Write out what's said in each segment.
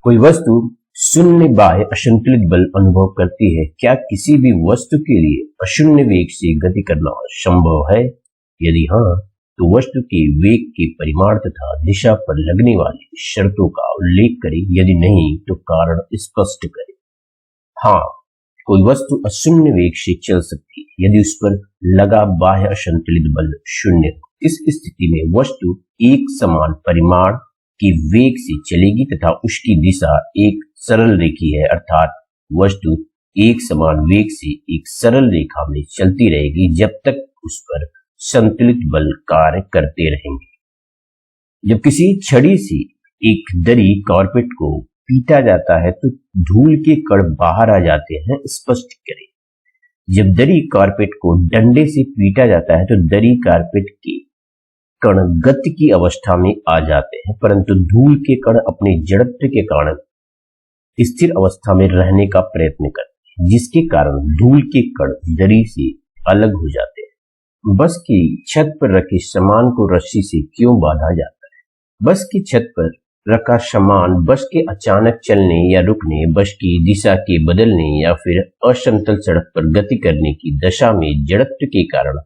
कोई वस्तु शून्य बाह्य असंतुलित बल अनुभव करती है। क्या किसी भी वस्तु के लिए अशून्य वेग से गति करना संभव है? यदि हाँ, तो वस्तु के वेग के परिमाण तथा दिशा पर लगने वाली शर्तों का उल्लेख करें। यदि नहीं, तो कारण स्पष्ट करें। हाँ, कोई वस्तु अशून्य वेग से चल सकती है यदि उस पर लगा बाह्य असंतुलित बल शून्य हो। इस स्थिति में वस्तु एक समान परिमाण के वेग से चलेगी तथा उसकी दिशा एक सरल रेखी है, अर्थात वस्तु एक समान वेग से एक सरल रेखा में चलती रहेगी जब तक उस पर संतुलित बल कार्य करते रहेंगे। जब किसी छड़ी से एक दरी कारपेट को पीटा जाता है तो धूल के कण बाहर आ जाते हैं। स्पष्ट करें। जब दरी कारपेट को डंडे से पीटा जाता है तो दरी कारपेट के कण गति की अवस्था में आ जाते हैं, परंतु धूल के कण अपने जड़त्व के कारण स्थिर अवस्था में रहने का प्रयत्न करते हैं, जिसके कारण धूल के कण दरी से अलग हो जाते हैं। बस की छत पर रखे सामान को रस्सी से क्यों बांधा जाता है? बस की छत पर रखा सामान बस के अचानक चलने या रुकने, बस की दिशा के बदलने या फिर असमतल सड़क पर गति करने की दशा में जड़त्व के कारण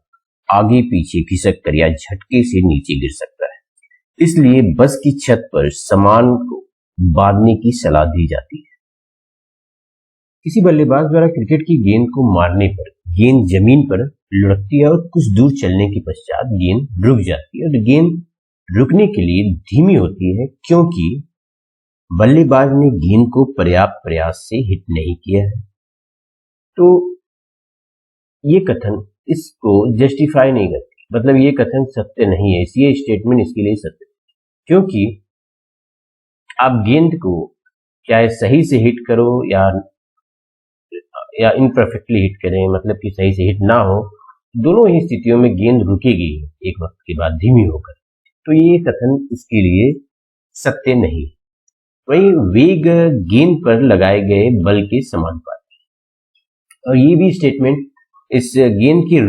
आगे पीछे खिसक कर या झटके से नीचे गिर सकता है। इसलिए बस की छत पर सामान को बांधने की सलाह दी जाती है। किसी बल्लेबाज द्वारा क्रिकेट की गेंद को मारने पर गेंद जमीन पर लुढ़कती है और कुछ दूर चलने के पश्चात गेंद रुक जाती है, और गेंद रुकने के लिए धीमी होती है क्योंकि बल्लेबाज ने गेंद को पर्याप्त प्रयास से हिट नहीं किया है। तो ये कथन इसको जस्टिफाई नहीं करती, मतलब ये कथन सत्य नहीं है। ये स्टेटमेंट इसके लिए सत्य, क्योंकि आप गेंद को चाहे सही से हिट करो या इनपरफेक्टली हिट करें, मतलब कि सही से हिट ना हो, दोनों ही स्थितियों में गेंद रुकेगी एक वक्त के बाद धीमी होकर। तो ये कथन इसके लिए सत्य नहीं। वही वेग गेंद पर लगाए गए बल के समानुपाती, और ये भी स्टेटमेंट इस गेंद के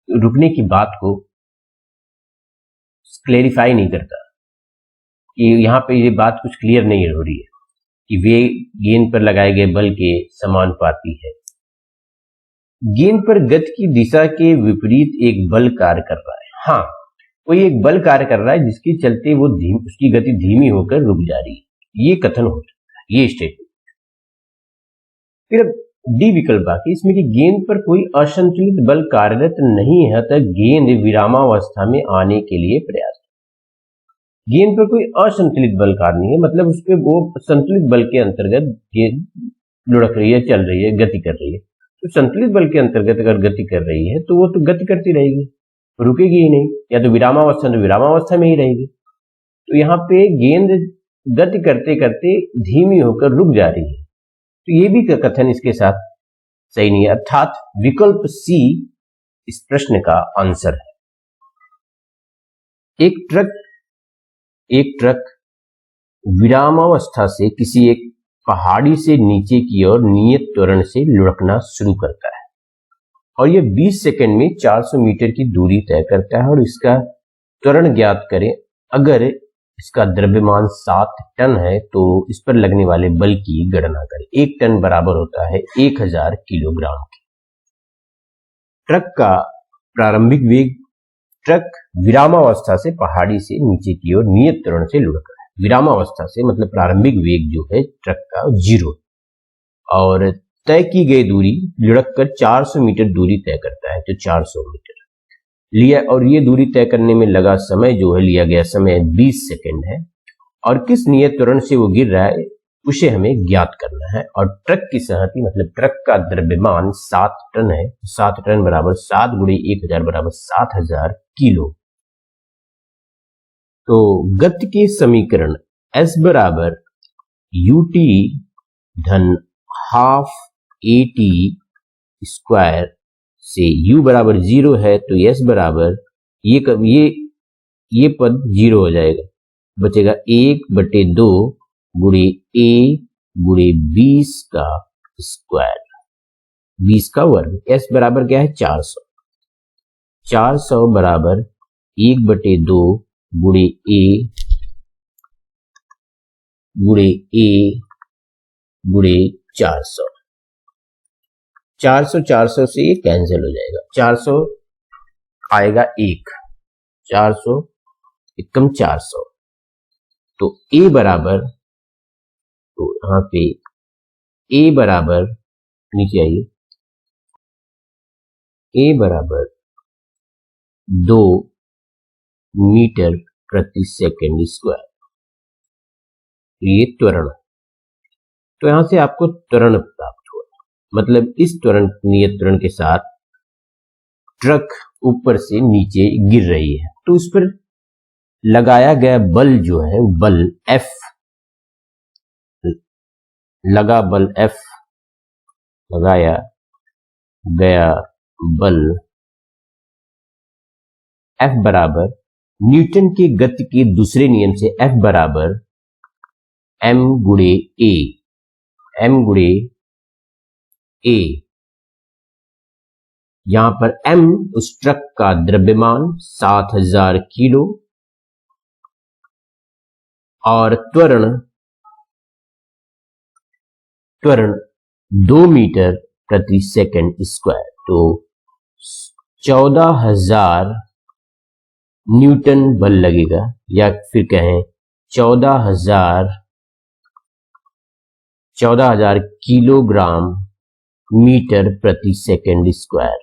रुकने की बात को क्लेरिफाई नहीं करता कि यहाँ पे ये बात कुछ क्लियर नहीं हो रही है कि वेग गेंद पर लगाए गए बल के समानुपाती है। गेंद पर गति की दिशा के विपरीत एक बल कार्य कर रहा है। हाँ, कोई एक बल कार्य कर रहा है जिसके चलते वो उसकी गति धीमी होकर रुक जा रही है। ये कथन हो सकता है, ये स्टेटमेंट। फिर डी विकल्प बाकी इसमें कि गेंद पर कोई असंतुलित बल कार्यरत नहीं है तब गेंद विरामावस्था में आने के लिए प्रयास। गेंद पर कोई असंतुलित बल कार्य नहीं है, मतलब उस पर वो संतुलित बल के अंतर्गत गेंद लुढ़क रही है, चल रही है, गति कर रही है। तो संतुलित बल के अंतर्गत अगर गति कर रही है तो वो तो गति करती रहेगी, रुकेगी ही नहीं, या तो विरामावस्था में ही रहेगी। तो यहाँ पे गेंद गति करते करते धीमी होकर रुक जा रही है, तो ये भी कथन इसके साथ सही नहीं है, अर्थात विकल्प सी इस प्रश्न का आंसर है। एक ट्रक विरामावस्था से किसी एक पहाड़ी से नीचे की ओर नियत त्वरण से लुढ़कना शुरू करता है और यह 20 सेकंड में 400 मीटर की दूरी तय करता है, और इसका त्वरण ज्ञात करें। अगर इसका द्रव्यमान 7 टन है तो इस पर लगने वाले बल की गणना करें। 1 टन बराबर होता है 1000 किलोग्राम के। ट्रक का प्रारंभिक वेग, ट्रक विरामावस्था से पहाड़ी से नीचे की ओर नियत त्वरण से लुढ़क रहा है। विरामावस्था से मतलब प्रारंभिक वेग जो है ट्रक का 0, और तय की गई दूरी लुढ़क कर 400 मीटर दूरी तय करता है, तो 400 मीटर लिया, और ये दूरी तय करने में लगा समय जो है, लिया गया समय 20 सेकंड है, और किस नियत त्वरण से वो गिर रहा है उसे हमें ज्ञात करना है। और ट्रक की सहती मतलब ट्रक का द्रव्यमान 7 टन है, 7 टन बराबर 7 गुणे 1000 बराबर 7000 किलो। तो गति के समीकरण S बराबर ut धन हाफ at स्क्वायर से u बराबर 0 है, तो S बराबर ये पद 0 हो जाएगा, बचेगा 1/2 गुणे a गुणे 20 का स्क्वायर, 20 का वर्ग। S बराबर क्या है 400, 400 बराबर 1/2 गुणे a गुणे ए गुणे 400। 400 से ये कैंसिल हो जाएगा, 400 आएगा 1, 400 एकम 400। तो ए बराबर, तो यहाँ पे ए बराबर, नीचे आइए, ए बराबर 2 मीटर प्रति सेकंड स्क्वायर। ये त्वरण, तो यहां से आपको त्वरण प्राप्त हुआ, मतलब इस त्वरण, नियत त्वरण के साथ ट्रक ऊपर से नीचे गिर रही है, तो उस पर लगाया गया बल जो है, बल F, लगा बल F, लगाया गया बल F बराबर न्यूटन के गति के दूसरे नियम से F बराबर m गुणे ए, m गुणे ए। यहां पर m उस ट्रक का द्रव्यमान 7000 किलो और त्वरण 2 मीटर प्रति सेकंड स्क्वायर। तो 14000 न्यूटन बल लगेगा, या फिर कहें 14000 किलोग्राम मीटर प्रति सेकंड स्क्वायर।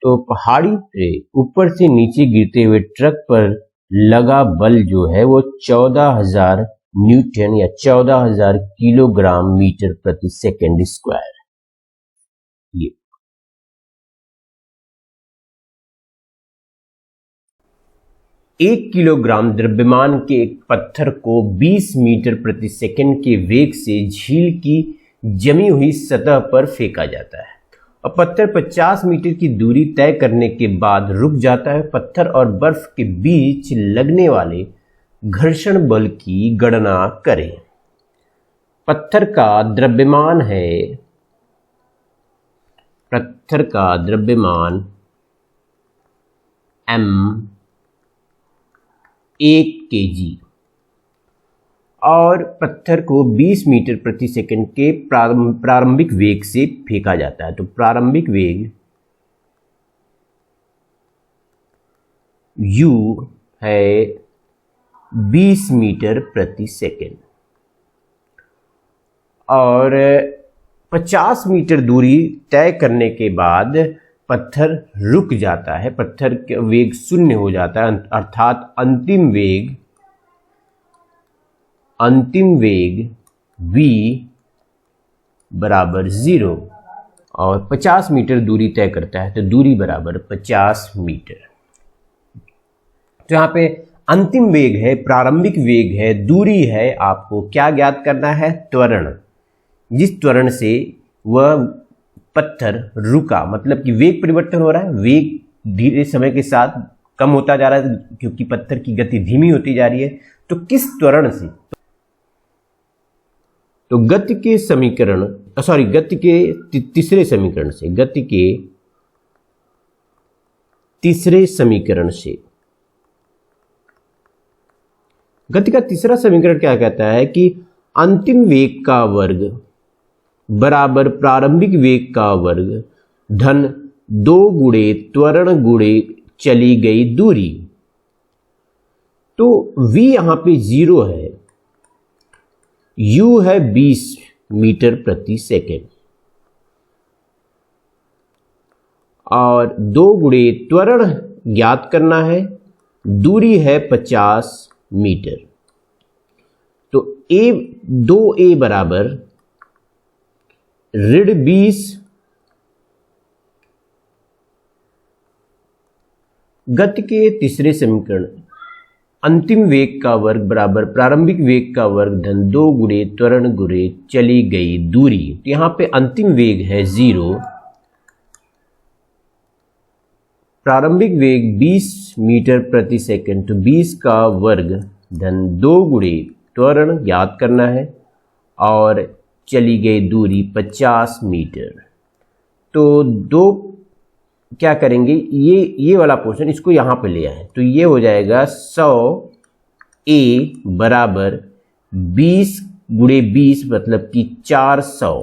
तो पहाड़ी से ऊपर से नीचे गिरते हुए ट्रक पर लगा बल जो है वो 14000 न्यूटन या 14000 किलोग्राम मीटर प्रति सेकंड स्क्वायर। ये 1 किलोग्राम द्रव्यमान के एक पत्थर को 20 मीटर प्रति सेकंड के वेग से झील की जमी हुई सतह पर फेंका जाता है और पत्थर 50 मीटर की दूरी तय करने के बाद रुक जाता है। पत्थर और बर्फ के बीच लगने वाले घर्षण बल की गणना करें। पत्थर का द्रव्यमान m 1 kg और पत्थर को 20 मीटर प्रति सेकंड के प्रारंभिक वेग से फेंका जाता है। तो प्रारंभिक वेग u है 20 मीटर प्रति सेकंड और 50 मीटर दूरी तय करने के बाद पत्थर रुक जाता है, पत्थर का वेग 0 हो जाता है, अर्थात अंतिम वेग v बराबर 0 और 50 मीटर दूरी तय करता है, तो दूरी बराबर 50 मीटर। तो यहाँ पे अंतिम वेग है, प्रारंभिक वेग है, दूरी है, आपको क्या ज्ञात करना है? त्वरण। जिस त्वरण से वह पत्थर रुका, मतलब कि वेग परिवर्तन हो रहा है, वेग धीरे समय के साथ कम होता जा रहा है क्योंकि पत्थर की गति धीमी होती जा रही है। तो किस त्वरण से? तो गति के तीसरे समीकरण से गति का तीसरा समीकरण क्या कहता है कि अंतिम वेग का वर्ग बराबर प्रारंभिक वेग का वर्ग धन 2 गुणे त्वरण गुणे चली गई दूरी। तो v यहां पे 0 है, u है 20 मीटर प्रति सेकंड और 2 गुणे त्वरण ज्ञात करना है, दूरी है 50 मीटर। तो 2a बराबर ऋण 20 गति के तीसरे समीकरण अंतिम वेग का वर्ग बराबर प्रारंभिक वेग का वर्ग धन 2 गुणे त्वरण गुणे चली गई दूरी। तो यहां पे अंतिम वेग है 0, प्रारंभिक वेग 20 मीटर प्रति सेकंड, तो 20 का वर्ग धन 2 गुणे त्वरण याद करना है और चली गई दूरी 50 मीटर। तो दो क्या करेंगे, ये वाला पोर्शन इसको यहां पे ले आए, तो ये हो जाएगा 100 a बराबर 20 गुणे 20 मतलब कि 400।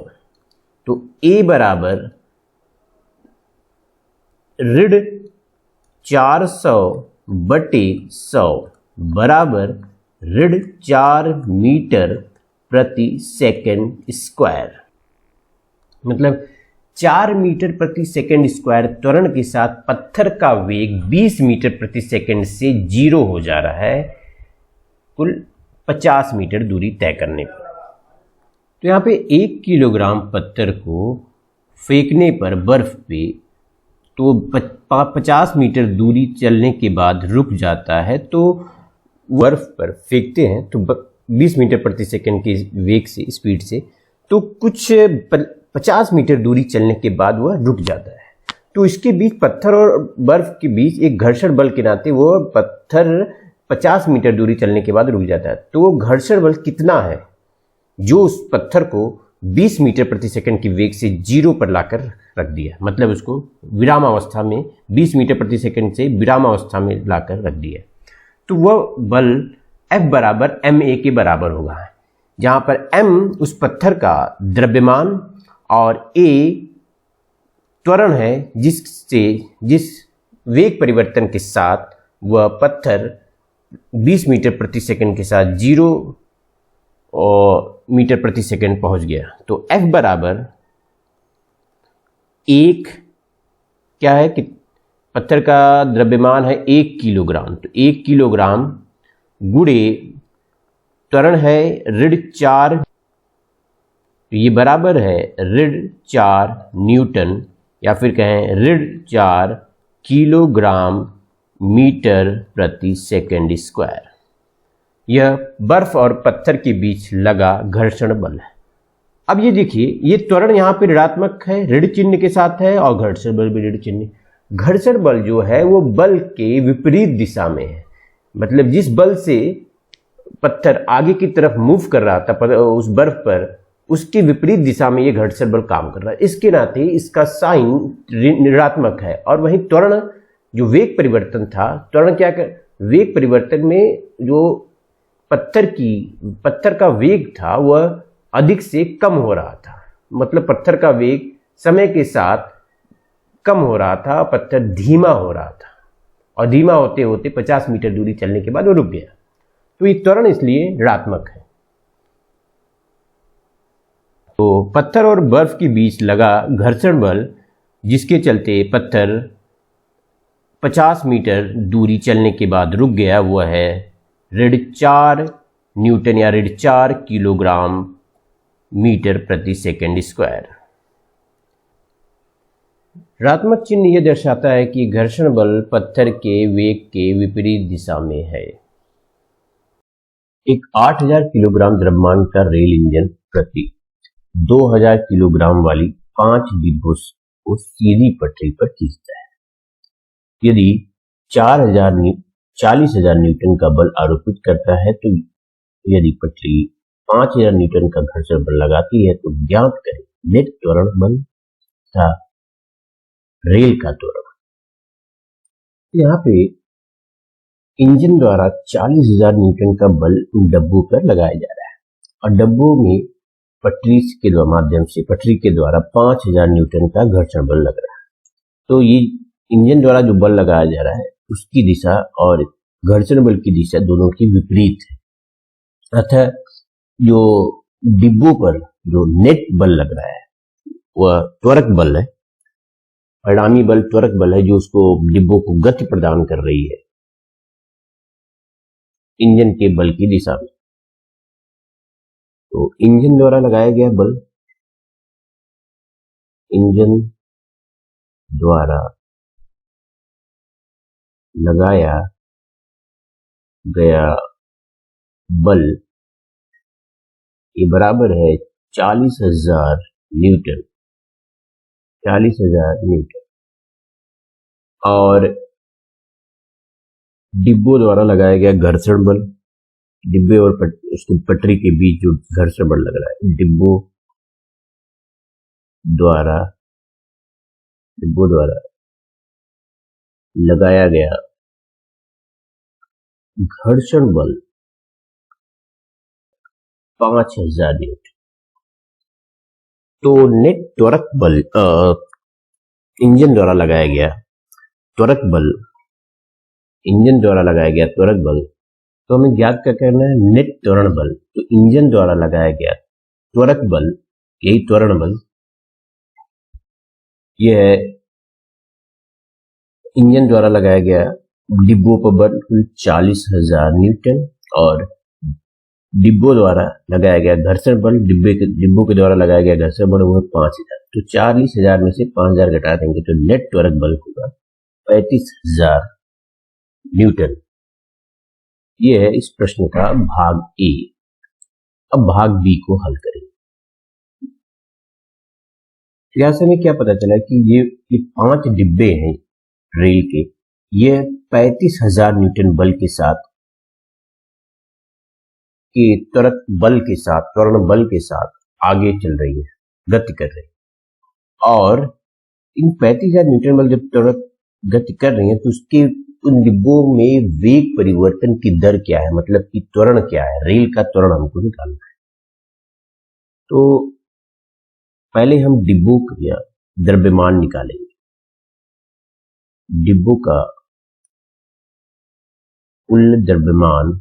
तो A बराबर ऋण 400 बटे 100 बराबर ऋण 4 मीटर प्रति सेकंड स्क्वायर। मतलब 4 मीटर प्रति सेकंड स्क्वायर त्वरण के साथ पत्थर का वेग 20 मीटर प्रति सेकंड से 0 हो जा रहा है कुल 50 मीटर दूरी तय करने पर। तो यहाँ पे 1 किलोग्राम पत्थर को फेंकने पर बर्फ पे तो 50 मीटर दूरी चलने के बाद रुक जाता है। तो बर्फ पर फेंकते हैं तो 20 मीटर प्रति सेकंड के वेग से, स्पीड से, तो कुछ 50 मीटर दूरी चलने के बाद वह रुक जाता है। तो इसके बीच, पत्थर और बर्फ के बीच एक घर्षण बल के नाते वो पत्थर 50 मीटर दूरी चलने के बाद रुक जाता है। तो वो घर्षण बल कितना है जो उस पत्थर को 20 मीटर प्रति सेकंड की वेग से 0 पर लाकर रख दिया, मतलब उसको विराम अवस्था में 20 मीटर प्रति सेकंड से विराम अवस्था में लाकर रख दिया। तो वह बल F बराबर ma के बराबर होगा, जहां पर m उस पत्थर का द्रव्यमान और a त्वरण है जिस वेग परिवर्तन के साथ वह पत्थर 20 मीटर प्रति सेकंड के साथ 0 मीटर प्रति सेकंड पहुंच गया। तो F बराबर 1 क्या है कि पत्थर का द्रव्यमान है 1 किलोग्राम, तो 1 किलोग्राम गुणे त्वरण है ऋण 4, तो ये बराबर है ऋण 4 न्यूटन, या फिर कहें ऋण 4 किलोग्राम मीटर प्रति सेकंड स्क्वायर। यह बर्फ और पत्थर के बीच लगा घर्षण बल है। अब ये देखिए, ये त्वरण यहाँ पे ऋणात्मक है, ऋण चिन्ह के साथ है, और घर्षण बल भी ऋण चिन्ह। घर्षण बल जो है वो बल के विपरीत दिशा में है, मतलब जिस बल से पत्थर आगे की तरफ मूव कर रहा था उस बर्फ पर, उसके विपरीत दिशा में ये घर्षण बल काम कर रहा है। इसके नाते इसका साइन ऋणात्मक है। और वहीं त्वरण जो वेग परिवर्तन था, त्वरण क्या कर, वेग परिवर्तन में जो पत्थर का वेग था वह अधिक से कम हो रहा था, मतलब पत्थर का वेग समय के साथ कम हो रहा था, पत्थर धीमा हो रहा था, और धीमा होते होते 50 मीटर दूरी चलने के बाद वो रुक गया। तो ये त्वरण इसलिए ऋणात्मक है। तो पत्थर और बर्फ के बीच लगा घर्षण बल, जिसके चलते पत्थर 50 मीटर दूरी चलने के बाद रुक गया, वह है ऋण 4 न्यूटन या ऋण 4 किलोग्राम मीटर प्रति सेकंड स्क्वायर। ऋणात्मक चिन्ह यह दर्शाता है कि घर्षण बल पत्थर के वेग के विपरीत दिशा में है। एक 8000 किलोग्राम द्रव्यमान का रेल इंजन प्रति 2000 किलोग्राम वाली 5 डिब्बों को सीधी पटरी पर खींचता है। यदि 40,000 न्यूटन का बल आरोपित करता है, तो यदि पटरी 5000 न्यूटन का घर्षण बल लगाती है, तो ज्ञात करें नेट त्वरण बल तथा रेल का त्वरण। यहाँ पे इंजन द्वारा 40,000 न्यूटन का बल उन डब्बों पर लगाया जा रहा है, और डब्बों में पटरी के माध्यम से पटरी के द्वारा 5000 न्यूटन का घर्षण बल लग रहा है। तो ये इंजन द्वारा जो बल लगाया जा रहा है उसकी दिशा और घर्षण बल की दिशा दोनों की विपरीत है। अतः जो डिब्बों पर जो नेट बल लग रहा है वह त्वरक बल है, परिणामी बल त्वरक बल है, जो उसको डिब्बों को गति प्रदान कर रही है इंजन के बल की दिशा में। तो इंजन द्वारा लगाया गया बल, इंजन द्वारा लगाया गया बल ये बराबर है 40,000 न्यूटन, 40,000 न्यूटन। और डिब्बों द्वारा लगाया गया घर्षण बल, डिब्बे और उसकी पटरी के बीच जो घर्षण बल लग रहा है, डिब्बों द्वारा लगाया गया घर्षण बल 5000 न्यूटन। तो नेट त्वरक बल इंजन द्वारा लगाया गया त्वरक बल, इंजन द्वारा लगाया गया त्वरक बल, तो हमें ज्ञात क्या करना है, नेट त्वरण बल। तो इंजन द्वारा लगाया गया त्वरक बल, यही त्वरण बल, यह है इंजन द्वारा लगाया गया डिब्बों पर बल 40,000 न्यूटन, और डिब्बों द्वारा लगाया गया घर्षण बल, डिब्बों के द्वारा लगाया गया घर्षण बल वो 5,000। तो 40,000 में से 5,000 घटा देंगे तो नेट त्वरक बल होगा 35,000 न्यूटन। यह है इस प्रश्न का भाग ए। अब भाग बी को हल करें। यहां से हमें क्या पता चला कि ये 5 डिब्बे हैं रेल के, ये 35,000 न्यूटन बल के साथ के त्वरक बल के साथ, त्वरण बल के साथ आगे चल रही है, गति कर रही है। और इन 35,000 न्यूटन बल जब त्वरक गति कर रही है तो उसके उन डिब्बों में वेग परिवर्तन की दर क्या है, मतलब कि त्वरण क्या है, रेल का त्वरण हमको निकालना है। तो पहले हम डिब्बों का द्रव्यमान निकालेंगे। डिब्बों का कुल द्रव्यमान,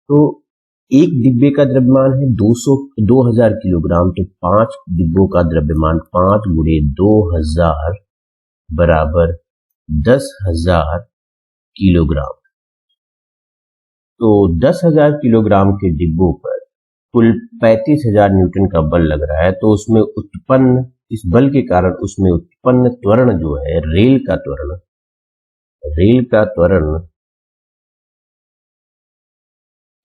तो एक डिब्बे का द्रव्यमान है 2000 किलोग्राम, तो 5 डिब्बों का द्रव्यमान 5 गुणे 2000 बराबर 10,000 किलोग्राम। तो 10,000 किलोग्राम के डिब्बों पर कुल 35,000 न्यूटन का बल लग रहा है। तो उसमें उत्पन्न, इस बल के कारण उसमें उत्पन्न त्वरण जो है, रेल का त्वरण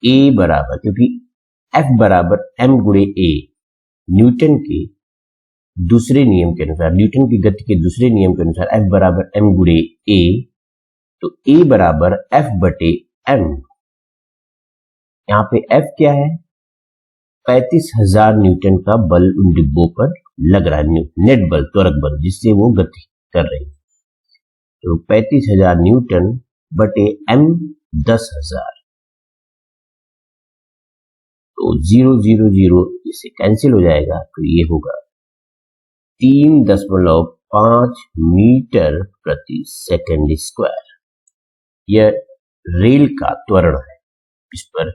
ए बराबर, क्योंकि एफ बराबर एम गुणे ए, न्यूटन के दूसरे नियम के अनुसार, न्यूटन की गति के दूसरे नियम के अनुसार एफ बराबर एम गुणे ए, तो ए बराबर एफ बटे एम। यहां पे एफ क्या है, 35,000 न्यूटन का बल उन डिब्बों पर लग रहा है, नेट बल, त्वरक बल, जिससे वो गति कर रही है। तो 35,000 न्यूटन बटे एम 10,000, तो 0,0,0 इससे कैंसिल हो जाएगा, तो ये होगा 3.5 मीटर प्रति सेकंड स्क्वायर। यह रेल का त्वरण है। इस पर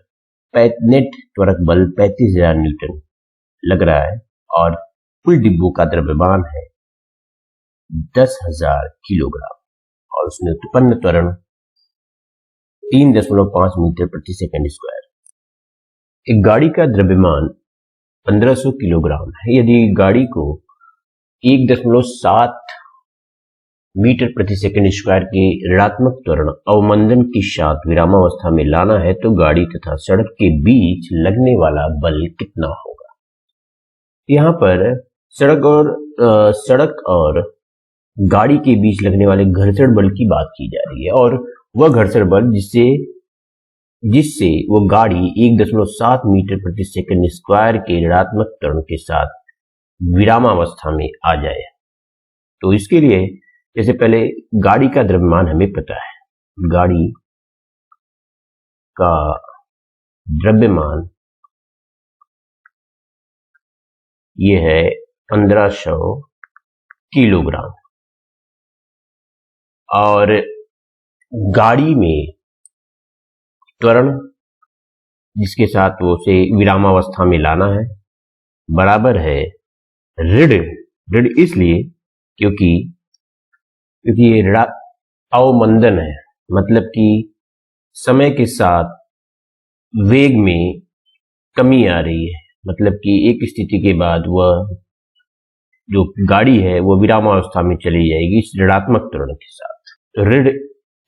नेट त्वरक बल 35,000 न्यूटन लग रहा है और कुल डिब्बों का द्रव्यमान है 10,000 किलोग्राम, और उसमें उत्पन्न त्वरण 3.5 मीटर प्रति सेकंड स्क्वायर। एक गाड़ी का द्रव्यमान 1500 किलोग्राम है। यदि गाड़ी को 1.7 मीटर प्रति सेकंड स्क्वायर के ऋणात्मक त्वरण अवमंदन के साथ विरामावस्था में लाना है तो गाड़ी तथा सड़क के बीच लगने वाला बल कितना होगा। यहाँ पर सड़क और गाड़ी के बीच लगने वाले घर्षण बल की बात की जा रही है, और वह घर्षण बल जिससे वो गाड़ी 1.7 मीटर प्रति सेकंड स्क्वायर के ऋणात्मक त्वरण के साथ विरामावस्था में आ जाए। तो इसके लिए जैसे पहले गाड़ी का द्रव्यमान हमें पता है, गाड़ी का द्रव्यमान ये है 1500 किलोग्राम, और गाड़ी में त्वरण जिसके साथ वो उसे विरामावस्था में लाना है बराबर है ऋण इसलिए क्योंकि ये अवमंदन है, मतलब कि समय के साथ वेग में कमी आ रही है, मतलब कि एक स्थिति के बाद वह जो गाड़ी है वो विरामावस्था में चली जाएगी इस ऋणात्मक त्वरण के साथ। तो ऋण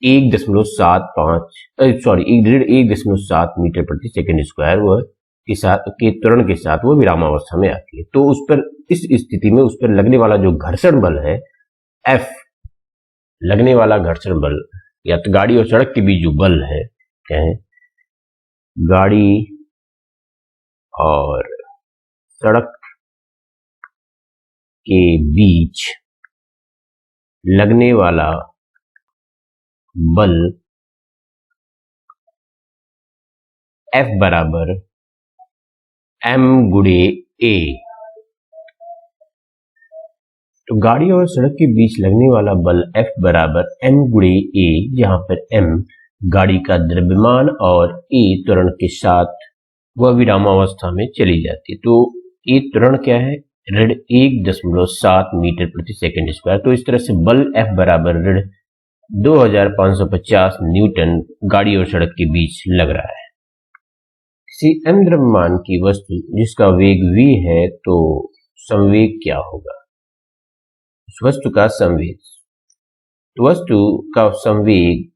1.7 मीटर प्रति सेकंड स्क्वायर वह के त्वरण के साथ वो विरामावस्था में आती है। तो उस पर, इस स्थिति में उस पर लगने वाला जो घर्षण बल है F, लगने वाला घर्षण बल, या तो गाड़ी और सड़क के बीच जो बल है, कहें गाड़ी और सड़क के बीच लगने वाला बल F बराबर m गुणे a। तो गाड़ी और सड़क के बीच लगने वाला बल F बराबर m गुणे a, जहां पर m गाड़ी का द्रव्यमान और a त्वरण के साथ वह विरामावस्था में चली जाती है। तो a त्वरण क्या है, ऋण 1.7 मीटर प्रति सेकंड स्क्वायर। तो इस तरह से बल F बराबर ऋण 2550 न्यूटन गाड़ी और सड़क के बीच लग रहा है। किसी m द्रव्यमान की वस्तु जिसका वेग v है, तो संवेग क्या होगा, उस वस्तु का संवेग। तो वस्तु का संवेग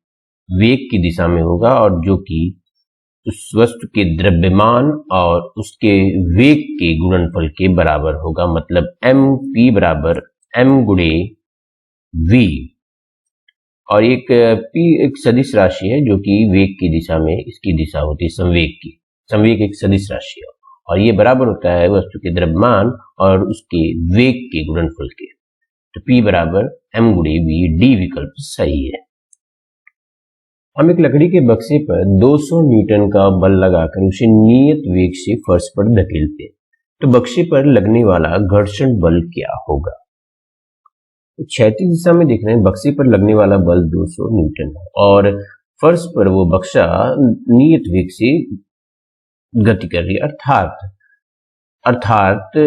वेग की दिशा में होगा, और जो कि उस वस्तु के द्रव्यमान और उसके वेग के गुणनफल के बराबर होगा। मतलब mp बराबर m गुणे v, और एक p एक सदिश राशि है जो कि वेग की दिशा में इसकी दिशा होती है संवेग की। संवेग एक सदिश राशि है और ये बराबर होता है वस्तु के द्रव्यमान और उसके वेग के गुणनफल के। तो P बराबर m गुणे v, डी विकल्प सही है। हम एक लकड़ी के बक्से पर 200 न्यूटन का बल लगाकर उसे नियत वेग से फर्श पर धकेलते हैं, तो बक्से पर लगने वाला घर्षण बल क्या होगा। तो क्षैतिज दिशा में देख रहे हैं, बक्से पर लगने वाला बल 200 न्यूटन है और फर्श पर वो बक्सा नियत वेग से गति कर रही है, अर्थात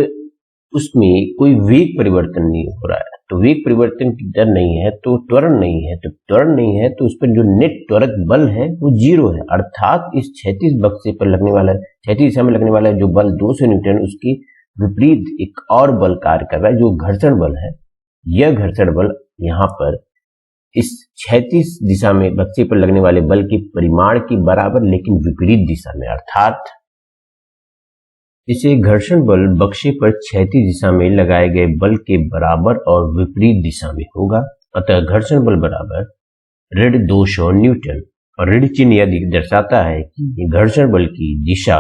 उसमें कोई वेग परिवर्तन नहीं हो रहा है। तो वेग परिवर्तन की दर नहीं है तो त्वरण नहीं है, तो त्वरण नहीं है तो उस पर जो नेट त्वरक बल है वो 0 है। अर्थात इस क्षैतिज बक्से पर लगने वाला, क्षैतिज दिशा में लगने वाला जो बल 200 न्यूटन, उसकी विपरीत एक और बल कार्य कर रहा है जो घर्षण बल है। यह घर्षण बल यहाँ पर इस क्षैतिज दिशा में बक्से पर लगने वाले बल के परिमाण के बराबर लेकिन विपरीत दिशा में, अर्थात इसे घर्षण बल बक्से पर क्षैतिज दिशा में लगाए गए बल के बराबर और विपरीत दिशा में होगा। अतः घर्षण बल बराबर ऋण 200 न्यूटन, और ऋण चिन्ह यदि दर्शाता है कि घर्षण बल की दिशा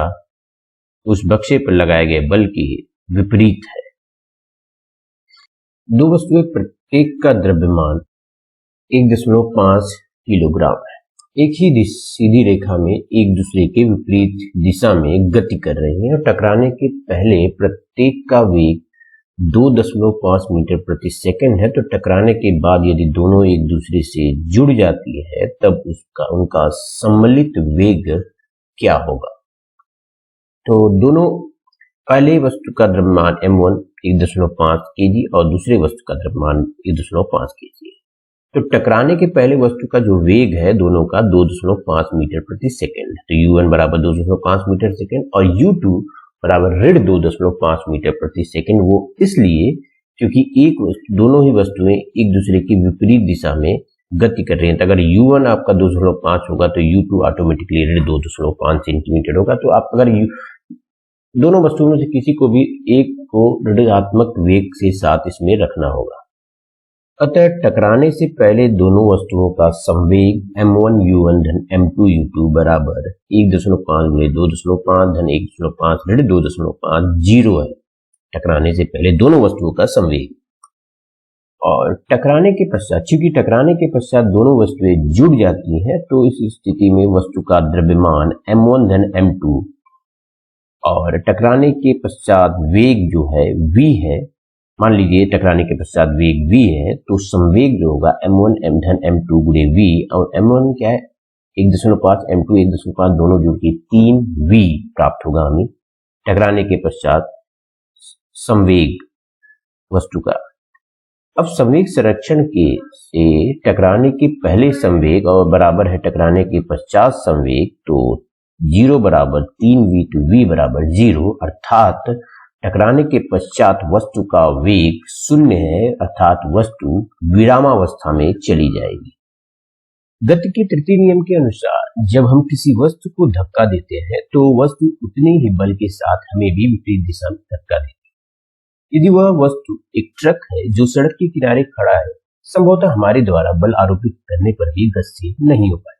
उस बक्से पर लगाए गए बल के विपरीत है। दो वस्तुएं प्रत्येक का द्रव्यमान 1.5 किलोग्राम है, एक ही सीधी रेखा में एक दूसरे के विपरीत दिशा में गति कर रहे हैं और टकराने के पहले प्रत्येक का वेग 2.5 मीटर प्रति सेकंड है। तो टकराने के बाद यदि दोनों एक दूसरे से जुड़ जाती है तब उनका सम्मिलित वेग क्या होगा। तो दोनों, पहले वस्तु का द्रव्यमान m1 1.5 kg और दूसरे वस्तु का द्रव्यमान 1.5 kg है। तो टकराने के पहले वस्तु का जो वेग है दोनों का 2.5 मीटर प्रति सेकंड है। तो u1 बराबर 2.5 मीटर सेकंड और u2 बराबर ऋण 2.5 मीटर प्रति सेकंड। वो इसलिए क्योंकि दोनों ही वस्तुएं एक दूसरे की विपरीत दिशा में गति कर रही हैं। तो अगर u1 आपका 2.5 होगा तो u2 ऑटोमेटिकली ऋण 2.5 सेंटीमीटर होगा। तो आप अगर दोनों वस्तुओं में से किसी को भी एक को ऋणात्मक वेग से साथ इसमें रखना होगा। अतः टकराने से पहले दोनों वस्तुओं का संवेग m1 u1 धन m2 u2 बराबर 1.5 गुणे 2.5 धन 1.5 ऋण 2.5 0 है। टकराने से पहले दोनों वस्तुओं का संवेग। और टकराने के पश्चात, चूंकि टकराने के पश्चात दोनों वस्तुएं जुड़ जाती हैं, तो इस स्थिति में वस्तु का द्रव्यमान m1 धन m2 और टकराने के पश्चात वेग जो है v है। मान लीजिए टकराने के पश्चात वेग v है, तो संवेग जो होगा m1 m धन m2 गुणे v, और m1 क्या है 1.5, m2 1.5, दोनों जुड़ के 3v प्राप्त होगा हमें टकराने के पश्चात संवेग वस्तु का। अब संवेग संरक्षण के से टकराने के पहले संवेग और बराबर है टकराने के पश्चात संवेग, तो 0 बराबर 3v तो v बराबर 0, अर्थात टकराने के पश्चात वस्तु का वेग 0 है, अर्थात वस्तु विरामावस्था में चली जाएगी। गति के तृतीय नियम के अनुसार जब हम किसी वस्तु को धक्का देते हैं तो वस्तु उतने ही बल के साथ हमें भी विपरीत दिशा में धक्का देती है। यदि वह वस्तु एक ट्रक है जो सड़क के किनारे खड़ा है, संभवतः हमारे द्वारा बल आरोपित करने पर भी गति नहीं हो पाए।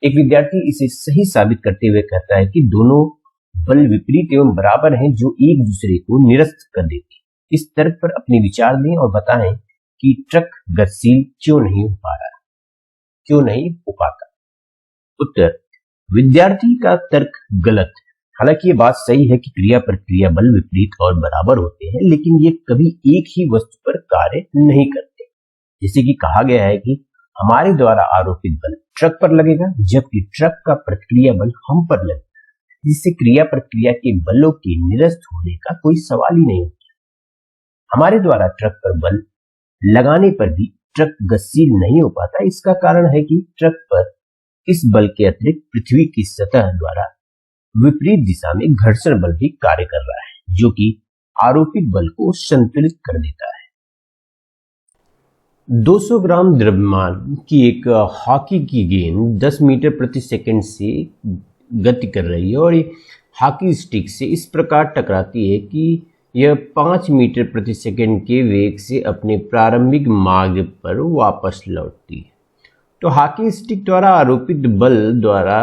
एक विद्यार्थी इसे सही साबित करते हुए कहता है कि दोनों बल विपरीत एवं बराबर हैं जो एक दूसरे को निरस्त कर देते हैं। इस तर्क पर अपने विचार दें और बताएं कि ट्रक गतिशील क्यों नहीं हो पा रहा, क्यों नहीं हो पाता। उत्तर, विद्यार्थी का तर्क गलत है। हालांकि ये बात सही है कि क्रिया प्रतिक्रिया बल विपरीत और बराबर होते हैं, लेकिन ये कभी एक ही वस्तु पर कार्य नहीं करते। जैसे कि कहा गया है कि हमारे द्वारा आरोपित बल ट्रक पर लगेगा, जबकि ट्रक का प्रतिक्रिया बल हम पर लगेगा, जिससे क्रिया प्रतिक्रिया के बलों के निरस्त होने का कोई सवाल ही नहीं होता। हमारे द्वारा ट्रक पर बल लगाने पर भी ट्रक गतिशील नहीं हो पाता। इसका कारण है कि ट्रक पर इस बल के अतिरिक्त पृथ्वी की सतह द्वारा विपरीत दिशा में घर्षण बल भी कार्य कर रहा है, जो कि आरोपित बल को संतुलित कर देता है। 200 ग्राम द्रव्यमान की एक हॉकी की गेंद 10 मीटर प्रति सेकंड से गति कर रही है और ये हॉकी स्टिक से इस प्रकार टकराती है कि यह 5 मीटर प्रति सेकंड के वेग से अपने प्रारंभिक मार्ग पर वापस लौटती है। तो हॉकी स्टिक द्वारा आरोपित बल द्वारा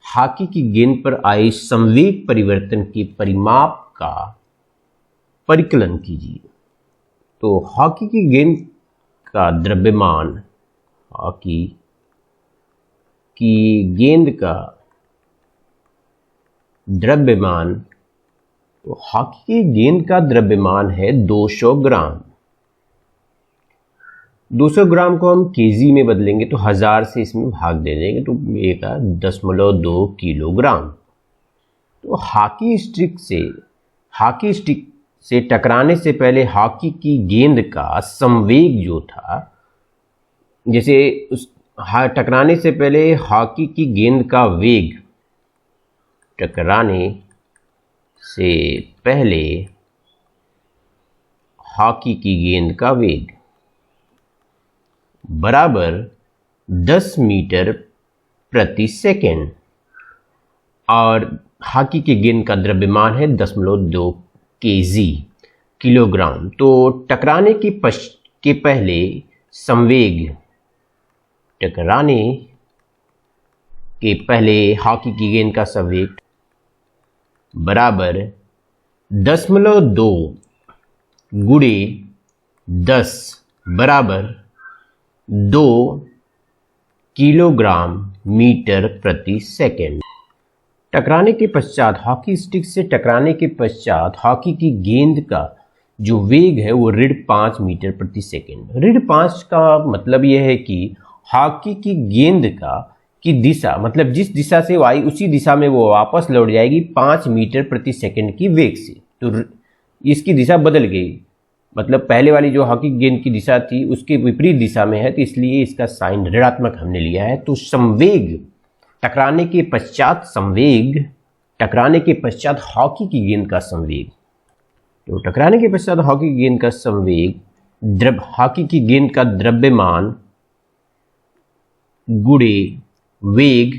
हॉकी की गेंद पर आए संवेग परिवर्तन के परिमाप का परिकलन कीजिए। तो हॉकी की गेंद का द्रव्यमान, हॉकी की गेंद का द्रव्यमान, तो हॉकी की गेंद का द्रव्यमान है 200 ग्राम। 200 ग्राम को हम केजी में बदलेंगे तो 1000 से इसमें भाग दे देंगे तो मिलेगा 0.2 किलोग्राम। तो हॉकी स्टिक से टकराने से पहले हॉकी की गेंद का संवेग जो था, जैसे उस टकराने से पहले हॉकी की गेंद का वेग, टकराने से पहले हॉकी की गेंद का वेग बराबर 10 मीटर प्रति सेकेंड और हॉकी की गेंद का द्रव्यमान है 0.2 केजी किलोग्राम। तो टकराने के पहले संवेग, टकराने के पहले हॉकी की गेंद का संवेग बराबर 0.2 गुणे 10 बराबर 2 किलोग्राम मीटर प्रति सेकेंड। टकराने के पश्चात, हॉकी स्टिक से टकराने के पश्चात हॉकी की गेंद का जो वेग है वो 5 मीटर प्रति सेकेंड। 5 का मतलब यह है कि हॉकी की गेंद की दिशा, मतलब जिस दिशा से वो आई उसी दिशा में वो वापस लौट जाएगी 5 मीटर प्रति सेकेंड की वेग से। तो इसकी दिशा बदल गई, मतलब पहले वाली जो हॉकी गेंद की दिशा थी उसके विपरीत दिशा में है, तो इसलिए इसका साइन ऋणात्मक हमने लिया है। तो संवेग, टकराने के पश्चात संवेग, टकराने के पश्चात हॉकी की गेंद का संवेग, तो टकराने के पश्चात हॉकी की गेंद का संवेग हॉकी की गेंद का द्रव्यमान गुणे वेग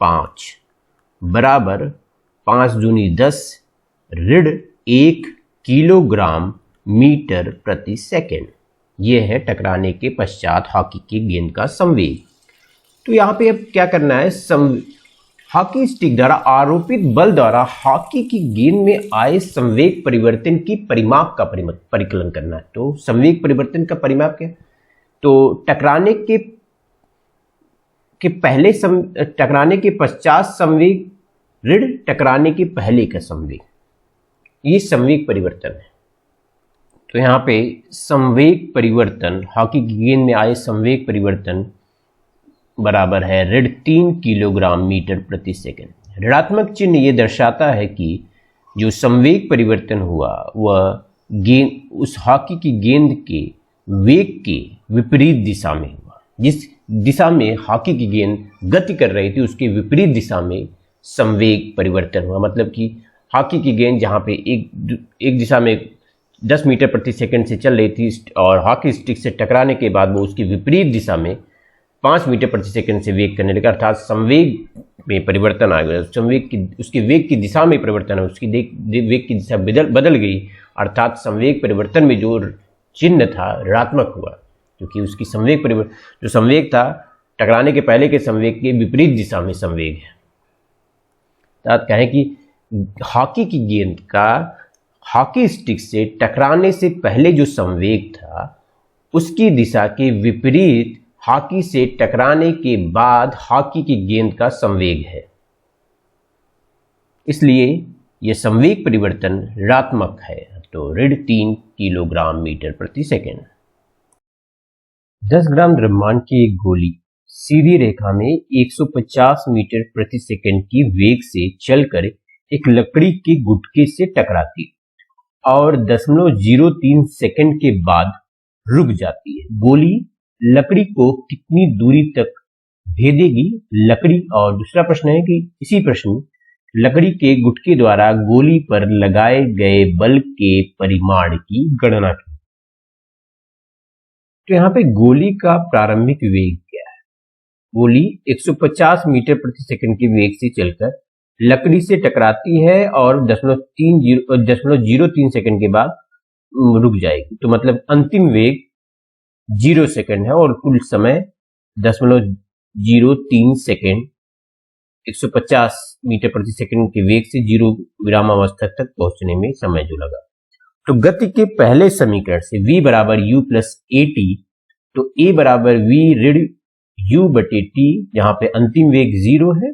5 बराबर 5 दूनी 10 1 किलोग्राम मीटर प्रति सेकेंड। यह है टकराने के पश्चात हॉकी की गेंद का संवेग। तो यहाँ पे अब क्या करना है, हॉकी स्टिक द्वारा आरोपित बल द्वारा हॉकी की गेंद में आए संवेग परिवर्तन की परिमाप का परिकलन करना है। तो संवेग परिवर्तन का परिमाप क्या, तो टकराने के पहले टकराने के पश्चात संवेग ऋण टकराने के पहले का संवेग, ये संवेग परिवर्तन है। तो यहाँ पे संवेग परिवर्तन, हॉकी की गेंद में आए संवेग परिवर्तन बराबर है 3 किलोग्राम मीटर प्रति सेकेंड। ऋणात्मक चिन्ह ये दर्शाता है कि जो संवेग परिवर्तन हुआ वह गेंद, उस हॉकी की गेंद के वेग के विपरीत दिशा में हुआ। जिस दिशा में हॉकी की गेंद गति कर रही थी उसके विपरीत दिशा में संवेग परिवर्तन हुआ। मतलब कि हॉकी की गेंद जहाँ पे एक दिशा में 10 मीटर प्रति सेकंड से चल रही थी और हॉकी स्टिक से टकराने के बाद वो उसकी विपरीत दिशा में 5 मीटर प्रति सेकंड से वेग करने लगा, अर्थात संवेग में परिवर्तन आ गया। उसके वेग की दिशा में परिवर्तन है, उसकी वेग की दिशा बदल गई, अर्थात संवेग परिवर्तन में जो चिन्ह था ऋणात्मक हुआ, क्योंकि उसकी संवेग परिवर्तन, जो संवेग था टकराने के पहले के संवेग के विपरीत दिशा में संवेग है। अर्थात कहें कि हॉकी की गेंद का हॉकी स्टिक से टकराने से पहले जो संवेग था उसकी दिशा के विपरीत हॉकी से टकराने के बाद हॉकी की गेंद का संवेग है। इसलिए यह संवेग परिवर्तन ऋणात्मक है। तो ऋण 3 किलोग्राम मीटर प्रति सेकंड। 10 ग्राम द्रव्यमान की एक गोली सीधी रेखा में 150 मीटर प्रति सेकंड की वेग से चलकर एक लकड़ी के गुटके से टकराती और 0.03 सेकंड के बाद रुक जाती है। गोली लकड़ी को कितनी दूरी तक भेदेगी लकड़ी, और दूसरा प्रश्न है कि इसी प्रश्न लकड़ी के गुटके द्वारा गोली पर लगाए गए बल के परिमाण की गणना की। तो यहाँ पे गोली का प्रारंभिक वेग क्या है? गोली 150 मीटर प्रति सेकंड के वेग से चलकर लकड़ी से टकराती है और 0.03 सेकंड के बाद रुक जाएगी। तो मतलब अंतिम वेग 0 सेकंड है और कुल समय 0.03 सेकंड 150 मीटर प्रति सेकंड के वेग से 0 विरामावस्था तक पहुंचने में समय जो लगा। तो गति के पहले समीकरण से v बराबर u प्लस at, तो a बराबर v ऋण u बटे t, जहां पे अंतिम वेग 0 है,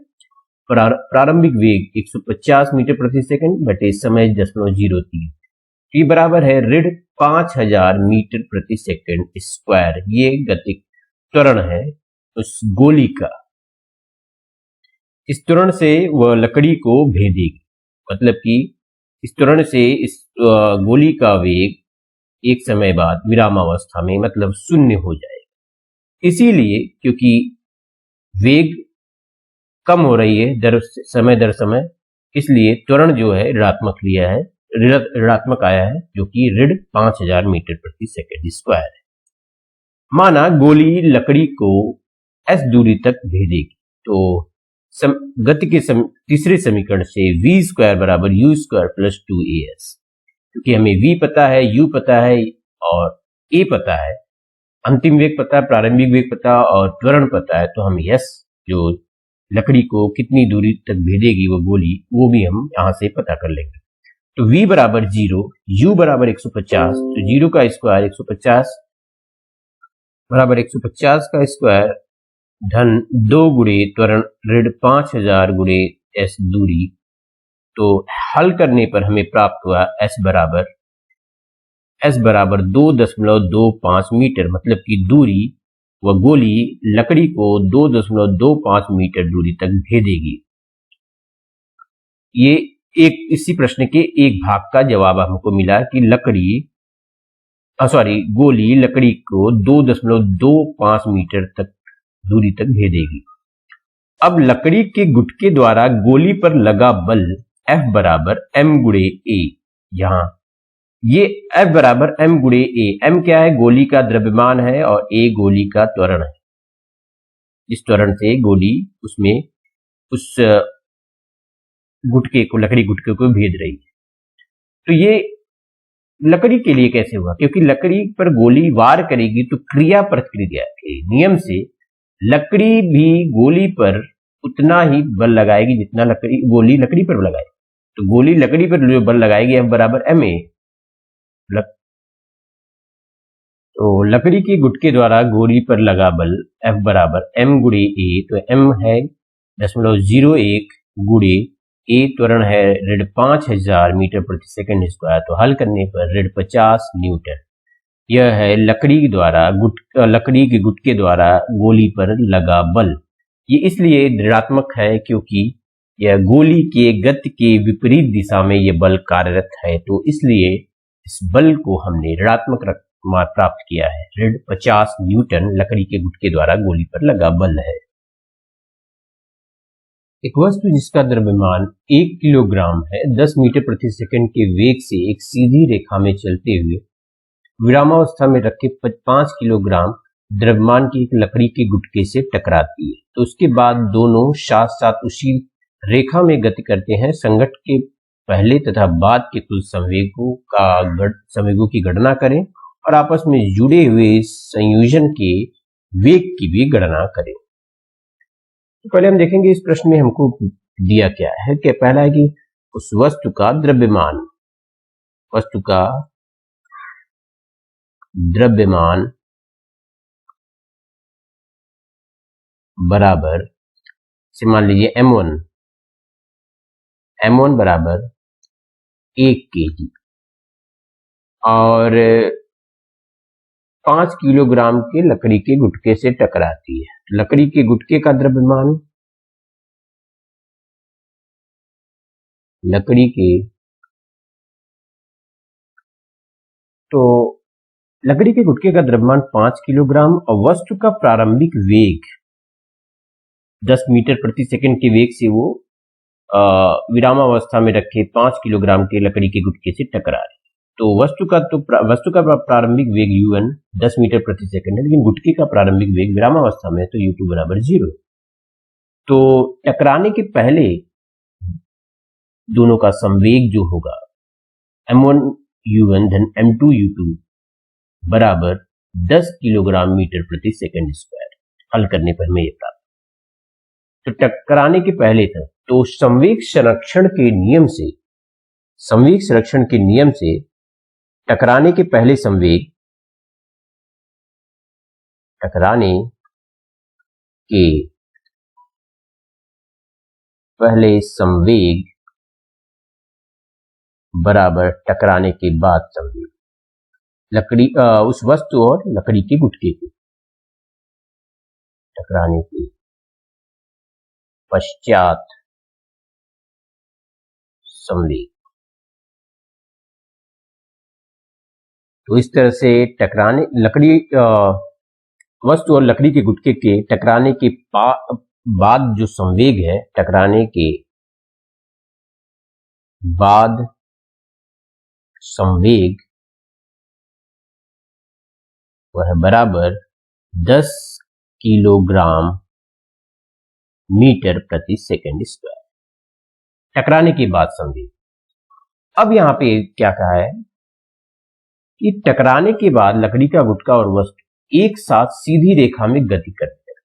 प्रारंभिक वेग 150 मीटर प्रति सेकंड बटे समय 0.03, t बराबर है ऋण 5000 मीटर प्रति सेकंड स्क्वायर। ये गतिक त्वरण है उस गोली का। इस त्वरण से वह लकड़ी को भेदेगी, मतलब कि इस त्वरण से इस गोली का वेग एक समय बाद विरामावस्था में मतलब शून्य हो जाएगा। इसीलिए क्योंकि वेग कम हो रही है समय दर समय, इसलिए त्वरण जो है ऋणात्मक आया है, जो कि ऋण 5000 मीटर प्रति सेकंड स्क्वायर है। माना गोली लकड़ी को s दूरी तक भेदेगी, तो गति के तीसरे समीकरण से v स्क्वायर बराबर u स्क्वायर प्लस 2as, क्योंकि हमें v पता है, u पता है और a पता है, अंतिम वेग पता है, प्रारंभिक वेग पता है और त्वरण पता है, तो हम s जो लकड़ी को कितनी दूरी तक भेदेगी वो गोली, वो भी हम यहां से पता कर लेंगे। तो v बराबर 0, u बराबर 150, तो 0 का स्क्वायर 150 बराबर 150 का स्क्वायर धन 2 गुणे त्वरण ऋण 5000 गुणे s दूरी। तो हल करने पर हमें प्राप्त हुआ s बराबर 2.25 मीटर, मतलब कि दूरी व गोली लकड़ी को 2.25 मीटर दूरी तक भेदेगी। ये इसी प्रश्न के एक भाग का जवाब हमको मिला कि गोली लकड़ी को 2.25 मीटर तक दूरी तक भेदेगी। अब लकड़ी के गुटके द्वारा गोली पर लगा बल F बराबर m गुणे a, यहां ये F बराबर m गुणे a, m क्या है? गोली का द्रव्यमान है और a गोली का त्वरण है। इस त्वरण से गोली उसमें उस लकड़ी गुटके को भेद रही है। तो ये लकड़ी के लिए कैसे हुआ? क्योंकि लकड़ी पर गोली वार करेगी तो क्रिया प्रतिक्रिया के नियम से लकड़ी भी गोली पर उतना ही बल लगाएगी जितना गोली लकड़ी पर लगाएगी। तो गोली लकड़ी पर जो बल लगाएगी F बराबर ma। तो लकड़ी के गुटके द्वारा गोली पर लगा बल F बराबर m गुणे a, तो m है 0.01 गुणे a, त्वरण है ऋण 5000 मीटर प्रति सेकंड स्क्वायर। तो हल करने पर ऋण 50 न्यूटन। यह है लकड़ी के गुटके द्वारा गोली पर लगा बल। ये इसलिए ऋणात्मक है क्योंकि यह गोली के गति के विपरीत दिशा में यह बल कार्यरत है, तो इसलिए इस बल को हमने ऋणात्मक प्राप्त किया है। ऋण 50 न्यूटन लकड़ी के गुटके द्वारा गोली पर लगा बल है। एक वस्तु जिसका द्रव्यमान 1 किलोग्राम है 10 मीटर प्रति सेकंड के वेग से एक सीधी रेखा में चलते हुए विरामावस्था में रखे 5 किलोग्राम द्रव्यमान की एक लकड़ी के गुटके से टकराती है, तो उसके बाद दोनों साथ साथ उसी रेखा में गति करते हैं। संघट्ट के पहले तथा बाद के कुल संवेगों की गणना करें और आपस में जुड़े हुए संयोजन के वेग की भी गणना करें। तो पहले हम देखेंगे इस प्रश्न में हमको दिया क्या है कि पहला है कि उस वस्तु का द्रव्यमान बराबर से मान लीजिए m1 m1 बराबर 1 kg और 5 किलोग्राम के लकड़ी के गुटके से टकराती है। लकड़ी के गुटके का द्रव्यमान, लकड़ी के गुटके का द्रव्यमान 5 किलोग्राम और वस्तु का प्रारंभिक वेग 10 मीटर प्रति सेकंड के वेग से वो विरामावस्था में रखे 5 किलोग्राम के लकड़ी के गुटके से टकरा रही। तो वस्तु का प्रारंभिक वेग u1 10 मीटर प्रति सेकंड है, लेकिन गुटके का प्रारंभिक वेग विरामावस्था में तो u2 बराबर 0। तो टकराने के पहले दोनों का संवेग जो होगा m1 u1 धन m2 u2 बराबर 10 किलोग्राम मीटर प्रति सेकंड स्क्वायर। हल करने पर हमें ये प्राप्त। तो टकराने के पहले था, तो संवेग संरक्षण के नियम से टकराने के पहले संवेग बराबर टकराने के बाद संवेग, लकड़ी उस वस्तु और लकड़ी के गुटके के टकराने के पश्चात संवेग। तो इस तरह से टकराने वस्तु और लकड़ी के गुटके के टकराने के बाद जो संवेग है, टकराने के बाद संवेग वह बराबर 10 किलोग्राम मीटर प्रति सेकंड स्क्वायर। टकराने के बाद संवेग। अब यहां पे क्या कहा है कि टकराने के बाद लकड़ी का गुटका और वस्तु एक साथ सीधी रेखा में गति करते हैं,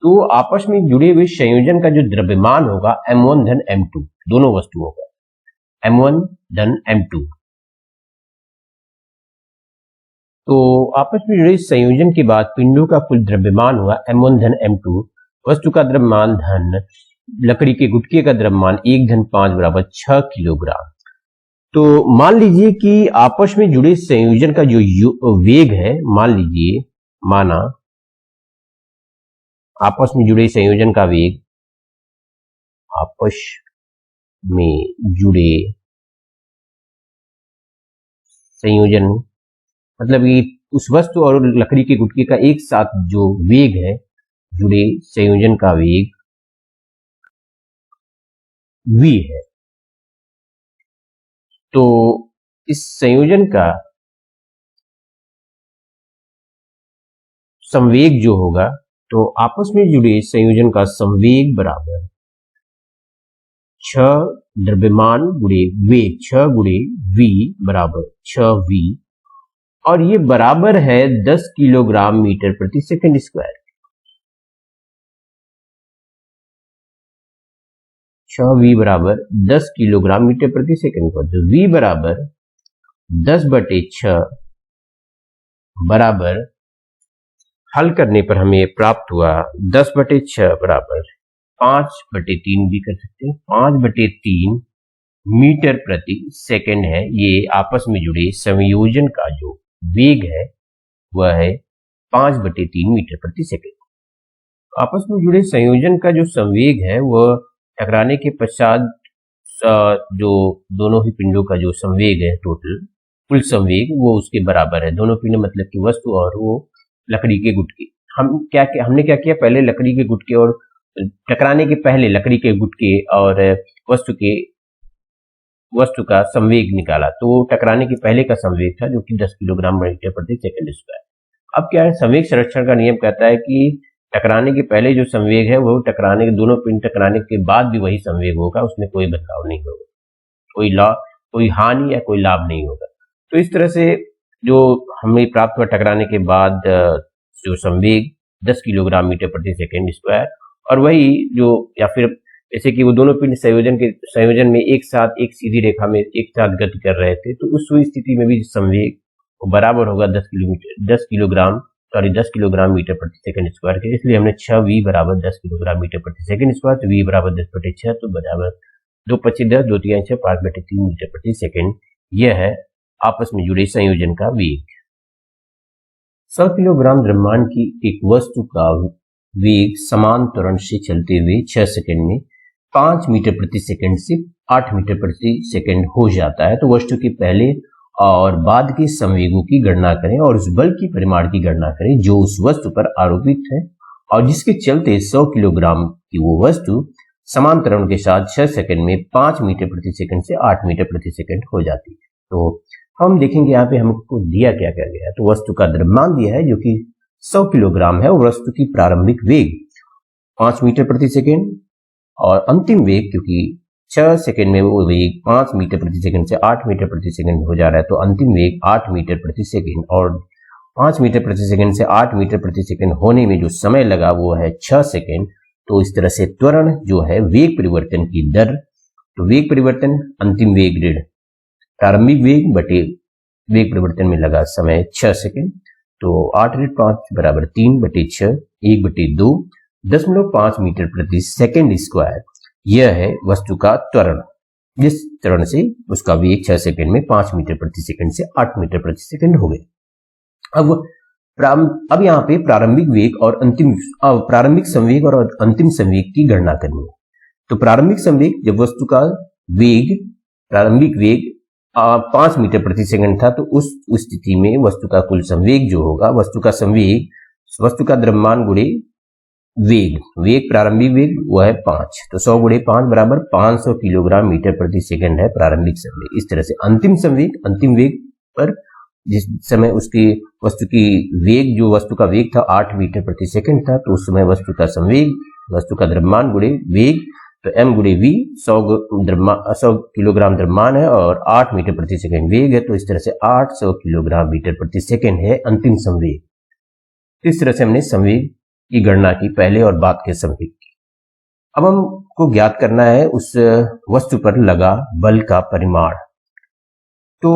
तो आपस में जुड़े हुए संयोजन का जो द्रव्यमान होगा m1 धन m2, दोनों वस्तुओं का m1 धन m2। तो आपस में जुड़े संयोजन के बाद पिंडों का कुल द्रव्यमान हुआ m1 धन m2, वस्तु का द्रव्यमान धन लकड़ी के गुटके का द्रव्यमान 1 धन 5 बराबर 6 किलोग्राम। तो मान लीजिए कि आपस में जुड़े संयोजन का जो वेग है, माना आपस में जुड़े संयोजन का वेग, आपस में जुड़े संयोजन मतलब कि उस वस्तु और लकड़ी के गुटके का एक साथ जो वेग है, जुड़े संयोजन का वेग v है। तो इस संयोजन का संवेग जो होगा, तो आपस में जुड़े संयोजन का संवेग बराबर 6 द्रव्यमान गुणे वेग, 6 गुणे v बराबर 6v, और ये बराबर है 10 किलोग्राम मीटर प्रति सेकंड स्क्वायर। 6v बराबर 10 किलोग्राम मीटर प्रति सेकंड पर, तो v बराबर 10/6 बराबर, हल करने पर हमें प्राप्त हुआ 10/6 बराबर 5/3 भी कर सकते हैं, 5/3 मीटर प्रति सेकंड है। ये आपस में जुड़े संयोजन का जो वेग है वह है 5/3 मीटर प्रति सेकंड। आपस में जुड़े संयोजन का जो संवेग है वह टकराने के पश्चात जो दोनों ही पिंडों का जो संवेग है, टोटल कुल संवेग, वो उसके बराबर है। दोनों पिंड मतलब कि वस्तु और वो लकड़ी के गुटके। हमने क्या किया, पहले लकड़ी के गुटके और टकराने के पहले लकड़ी के गुटके और वस्तु का संवेग निकाला। तो टकराने के पहले का संवेग था जो कि 10 किलोग्राम मीटर प्रति सेकंड स्क्वायर। अब क्या है, संवेग संरक्षण का नियम कहता है कि टकराने के पहले जो संवेग है वो दोनों पिंड टकराने के बाद भी वही संवेग होगा, उसमें कोई बदलाव नहीं होगा, कोई हानि या कोई लाभ नहीं होगा। तो इस तरह से जो हमें प्राप्त हुआ टकराने के बाद जो संवेग 10 किलोग्राम मीटर प्रति सेकंड स्क्वायर, और वही जो या फिर जैसे कि वो दोनों पिंड संयोजन में एक साथ एक सीधी रेखा में एक साथ गति कर रहे थे, तो उस स्थिति में भी संवेग बराबर होगा 10 किलोग्राम मीटर प्रति सेकंड स्क्वायर के। इसलिए हमने 6v बराबर 10 किलोग्राम मीटर प्रति सेकंड स्क्वायर, तो v बराबर 10/6, तो बराबर 2 25 10, 2 3 6, 5 बटे 3 मीटर प्रति सेकंड। यह है आपस में जुड़े संयोजन का वेग। 100 किलोग्राम द्रव्यमान की एक वस्तु का वेग समान त्वरण से चलते हुए 6 सेकंड में 5 मीटर प्रति सेकंड से 8 मीटर प्रति सेकंड हो जाता है। तो वस्तु के पहले और बाद के संवेगों की गणना करें और उस बल की परिमाण की गणना करें जो उस वस्तु पर आरोपित है और जिसके चलते 100 किलोग्राम की वो वस्तु समान त्वरण के साथ 6 सेकंड में 5 मीटर प्रति सेकंड से 8 मीटर प्रति सेकंड हो जाती है। तो हम देखेंगे यहाँ पे हमको दिया क्या क्या गया है। तो वस्तु का द्रव्यमान दिया है जो कि 100 किलोग्राम है और वस्तु की प्रारंभिक वेग 5 मीटर प्रति सेकंड और अंतिम वेग क्योंकि 6 सेकंड में वो वेग 5 मीटर प्रति सेकंड से 8 मीटर प्रति सेकंड हो जा रहा है, तो अंतिम वेग 8 मीटर प्रति सेकंड और 5 मीटर प्रति सेकंड से 8 मीटर प्रति सेकंड होने में जो समय लगा वो है 6 सेकंड। तो इस तरह से त्वरण जो है वेग परिवर्तन की दर, तो वेग परिवर्तन अंतिम वेग ऋण प्रारंभिक वेग बटे वेग परिवर्तन में लगा समय 6 सेकंड। तो 8 ऋण 5 बराबर 3 बटे 6 1 बटे 2 0.5 मीटर प्रति सेकंड स्क्वायर। यह है वस्तु का त्वरण, जिस त्वरण से उसका वेग 6 सेकंड में 5 मीटर प्रति सेकंड से 8 मीटर प्रति सेकंड हो गए। अब यहाँ पे प्रारंभिक वेग और प्रारंभिक संवेग और अंतिम संवेग की गणना करनी है। तो प्रारंभिक संवेग जब वस्तु का वेग प्रारंभिक वेग 5 मीटर प्रति सेकंड था, तो उस स्थिति में वस्तु का कुल संवेग जो होगा, वस्तु का संवेग वस्तु का द्रव्यमान गुणे वेग प्रारंभिक वेग वो है 5, तो 100 गुणे 5 बराबर 500 किलोग्राम मीटर प्रति सेकंड है प्रारंभिक संवेग। इस तरह से अंतिम वेग पर जिस समय उसकी वस्तु की वेग जो वस्तु का वेग था 8 मीटर प्रति सेकंड था, तो उस समय वस्तु का संवेग वस्तु का द्रव्यमान गुणे वेग, तो m गुणे v 100 किलोग्राम द्रव्यमान है और 8 मीटर प्रति सेकंड वेग है, तो इस तरह से 800 किलोग्राम मीटर प्रति सेकंड है अंतिम संवेग। इस तरह से हमने संवेग की गणना की पहले और बाद के संवेग की। अब हमको ज्ञात करना है उस वस्तु पर लगा बल का परिमाण। तो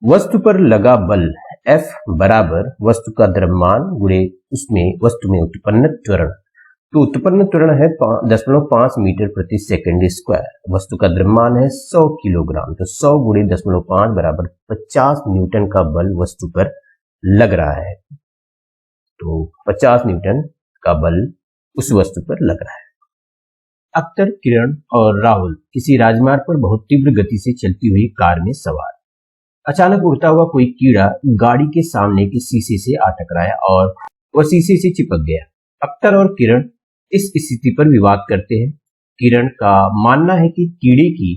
वस्तु पर लगा बल F बराबर वस्तु का द्रव्यमान गुणे उसमें वस्तु में उत्पन्न त्वरण। तो उत्पन्न त्वरण है 0.5 मीटर प्रति सेकंड स्क्वायर। वस्तु का द्रव्यमान है 100 किलोग्राम, तो 100 गुणे 0.5 बराबर 50 न्यूटन का बल वस्तु पर लग रहा है। तो 50 न्यूटन का बल उस वस्तु पर लग रहा है। अख्तर, किरण और राहुल किसी राजमार्ग पर बहुत तीव्र गति से चलती हुई कार में सवार। अचानक उड़ता हुआ कोई कीड़ा गाड़ी के सामने के शीशे से आ टकराया और वह शीशे से चिपक गया। अख्तर और किरण इस स्थिति पर विवाद करते हैं। किरण का मानना है कि कीड़े की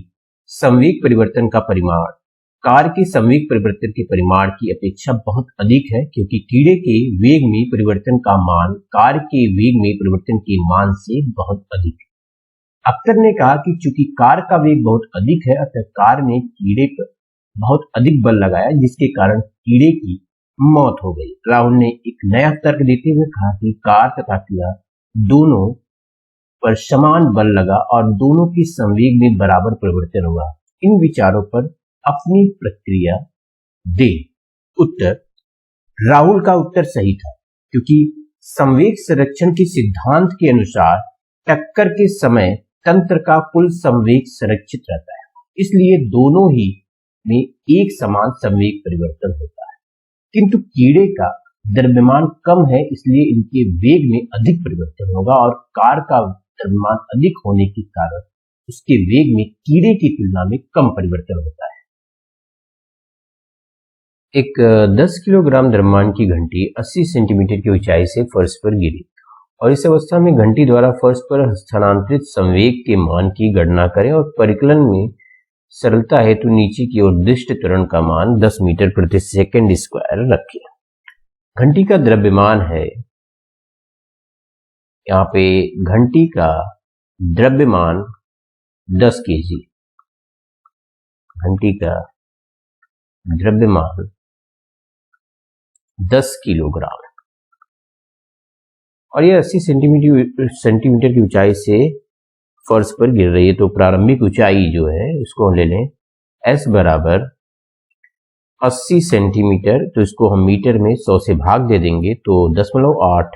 संवेग परिवर्तन का परिमाण कार के संवेग परिवर्तन के परिमाण की अपेक्षा बहुत अधिक है, क्योंकि कीड़े के वेग में परिवर्तन का मान कार के वेग में परिवर्तन के मान से बहुत अधिक है। अख्तर ने कहा कि चूंकि कार का वेग बहुत अधिक है, अतः कार ने कीड़े पर बहुत अधिक बल लगाया, जिसके कारण कीड़े की मौत हो गई। राहुल ने एक नया तर्क देते हुए कहा कि कार तथा कीड़ा दोनों पर समान बल लगा और दोनों की संवेग में बराबर परिवर्तन हुआ। इन विचारों पर अपनी प्रतिक्रिया दे। उत्तर: राहुल का उत्तर सही था, क्योंकि संवेग संरक्षण के सिद्धांत के अनुसार टक्कर के समय तंत्र का कुल संवेग संरक्षित रहता है, इसलिए दोनों ही में एक समान संवेग परिवर्तन होता है। किंतु कीड़े का द्रव्यमान कम है, इसलिए इनके वेग में अधिक परिवर्तन होगा और कार का द्रव्यमान अधिक होने के कारण उसके वेग में कीड़े की तुलना में कम परिवर्तन होता है। एक 10 किलोग्राम द्रव्यमान की घंटी 80 सेंटीमीटर की ऊंचाई से फर्श पर गिरी और इस अवस्था में घंटी द्वारा फर्श पर स्थानांतरित संवेग के मान की गणना करें और परिकलन में सरलता हेतु नीचे की ओर दिष्ट त्वरण का मान 10 मीटर प्रति सेकंड स्क्वायर रखें। घंटी का द्रव्यमान है, यहाँ पे घंटी का द्रव्यमान 10 केजी, घंटी का द्रव्यमान 10 किलोग्राम और यह 80 सेंटीमीटर की ऊंचाई से फर्श पर गिर रही है। तो प्रारंभिक ऊंचाई जो है उसको हम ले लें S बराबर 80 सेंटीमीटर, तो इसको हम मीटर में 100 से भाग दे देंगे तो 0.8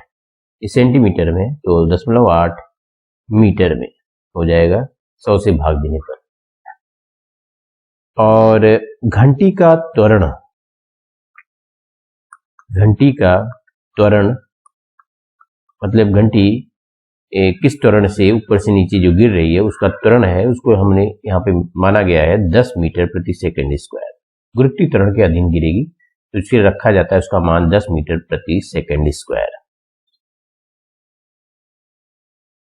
सेंटीमीटर में, तो 0.8 मीटर में हो जाएगा। 100 से भाग देने पर। और घंटी का त्वरण मतलब घंटी किस त्वरण से ऊपर से नीचे जो गिर रही है उसका त्वरण है, उसको हमने यहाँ पे माना गया है 10 मीटर प्रति सेकंड स्क्वायर। गुरुत्वीय त्वरण के अधीन गिरेगी तो फिर रखा जाता है उसका मान 10 मीटर प्रति सेकंड स्क्वायर।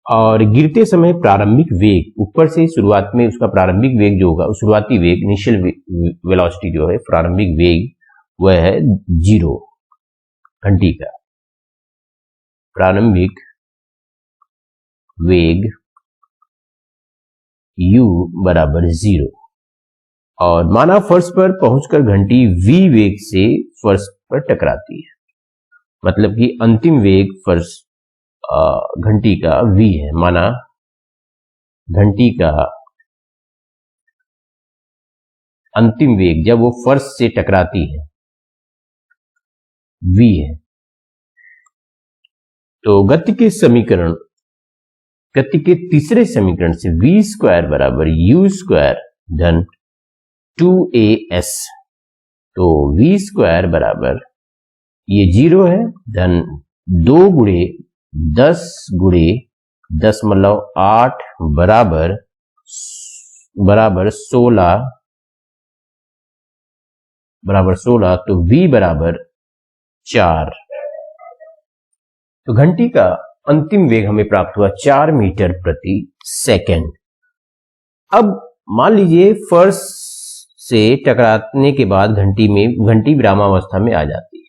और गिरते समय प्रारंभिक वेग, ऊपर से शुरुआत में उसका प्रारंभिक वेग जो होगा, शुरुआती वेग इनिशियल वेलोसिटी जो है, प्रारंभिक वेग वह है 0। घंटी का प्रारंभिक वेग u बराबर 0। और माना फर्श पर पहुंचकर घंटी v वेग से फर्श पर टकराती है, मतलब कि अंतिम वेग फर्श घंटी का v है। माना घंटी का अंतिम वेग जब वो फर्श से टकराती है v है, तो गति के तीसरे समीकरण से v स्क्वायर बराबर u स्क्वायर धन 2as, तो v स्क्वायर बराबर ये 0 है धन 2 गुणे 10 गुणे 10.8 बराबर 16, तो v बराबर 4। तो घंटी का अंतिम वेग हमें प्राप्त हुआ 4 मीटर प्रति सेकंड। अब मान लीजिए फर्श से टकराने के बाद घंटी विरामावस्था में आ जाती है,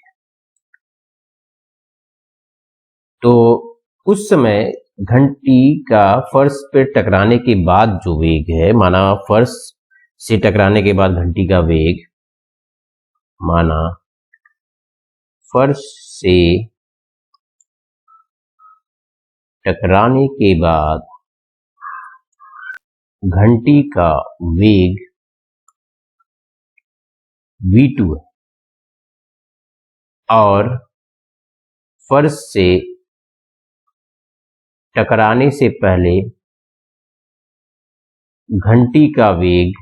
तो उस समय घंटी का फर्श पे टकराने के बाद जो वेग है, माना फर्श से टकराने के बाद घंटी का वेग, माना फर्श से टकराने के बाद घंटी का वेग v2 है और फर्श से टकराने से पहले घंटी का वेग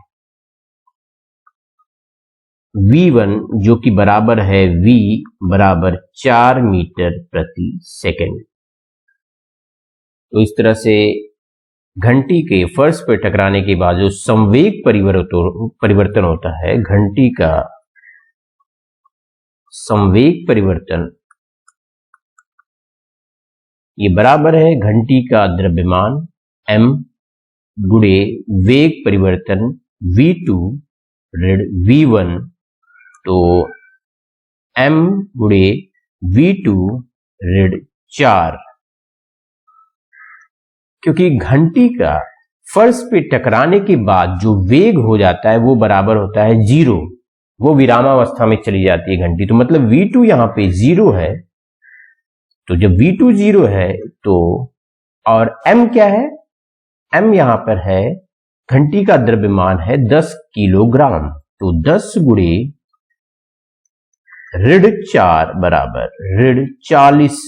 v1 जो कि बराबर है v बराबर 4 मीटर प्रति सेकंड। तो इस तरह से घंटी के फर्श पर टकराने के बाद जो संवेग परिवर्तन होता है, घंटी का संवेग परिवर्तन, ये बराबर है घंटी का द्रव्यमान m गुणे वेग परिवर्तन v2 ऋण v1, तो m गुणे v2 ऋण 4, क्योंकि घंटी का फर्श पे टकराने के बाद जो वेग हो जाता है वो बराबर होता है 0, वो विरामावस्था में चली जाती है घंटी। तो मतलब v2 यहां पे 0 है, तो जब v2 0 है तो और m क्या है, m यहां पर है घंटी का द्रव्यमान है 10 किलोग्राम, तो 10 गुणे ऋण 4 बराबर ऋण 40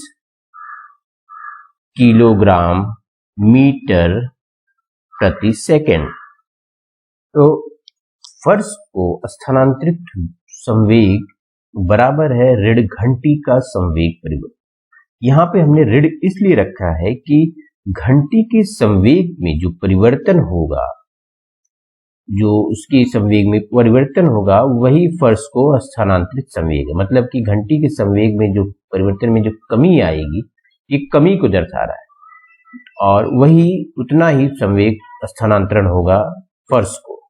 किलोग्राम मीटर प्रति सेकंड। तो फर्श को स्थानांतरित संवेग बराबर है ऋण घंटी का संवेग परिवर्तन। यहां पे हमने ऋण इसलिए रखा है कि घंटी के संवेग में जो परिवर्तन होगा, जो उसके संवेग में परिवर्तन होगा वही फर्श को स्थानांतरित संवेग है। मतलब कि घंटी के संवेग में जो परिवर्तन में जो कमी आएगी, ये कमी को दर्शा रहा है, और वही उतना ही संवेग स्थानांतरण होगा फर्श को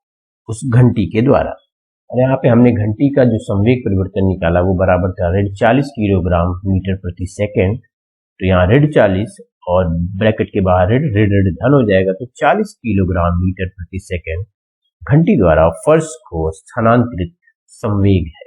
उस घंटी के द्वारा। और यहाँ पे हमने घंटी का जो संवेग परिवर्तन निकाला वो बराबर था ऋण 40 किलोग्राम मीटर प्रति सेकंड। तो यहाँ ऋण 40 और ब्रैकेट के बाहर ऋण ऋण धन हो जाएगा, तो 40 किलोग्राम मीटर प्रति सेकंड घंटी द्वारा फर्श को स्थानांतरित संवेग है।